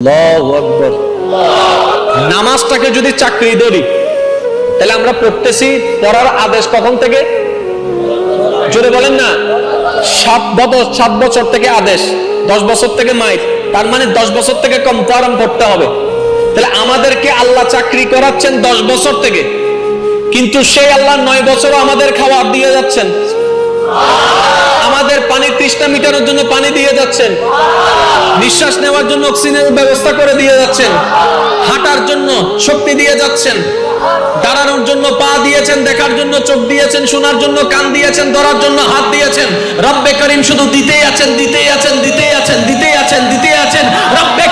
আল্লাহু আকবার। নামাজটাকে যদি চাকরি ধরি তাহলে আমরা পড়তেছি, পড়ার আদেশ কখন থেকে? জোরে বলেন না। 7 বছর থেকে আদেশ, 10 বছর থেকে মাইর, তার মানে 10 বছর থেকে কনফার্ম পড়তে হবে। তাহলে আমাদেরকে আল্লাহ চাকরি করাচ্ছেন 10 বছর থেকে, কিন্তু সেই আল্লাহ 9 বছরও আমাদের খাবার দিয়ে যাচ্ছেন, আমাদের পানির তৃষ্ণা মিটানোর জন্য পানি দিয়ে যাচ্ছেন, নিঃশ্বাস নেওয়ার জন্য অক্সিজেনের ব্যবস্থা করে দিয়ে যাচ্ছেন, হাঁটার জন্য শক্তি দিয়ে যাচ্ছেন, দাঁড়ানোর জন্য পা দিয়েছেন, দেখার জন্য চোখ দিয়েছেন, শোনার জন্য কান দিয়েছেন, ধরার জন্য হাত দিয়েছেন। রব্বে করিম শুধু দিতেই আছেন, দিতেই আছেন, দিতেই আছেন, দিতেই আছেন, দিতেই আছেন। রব্বে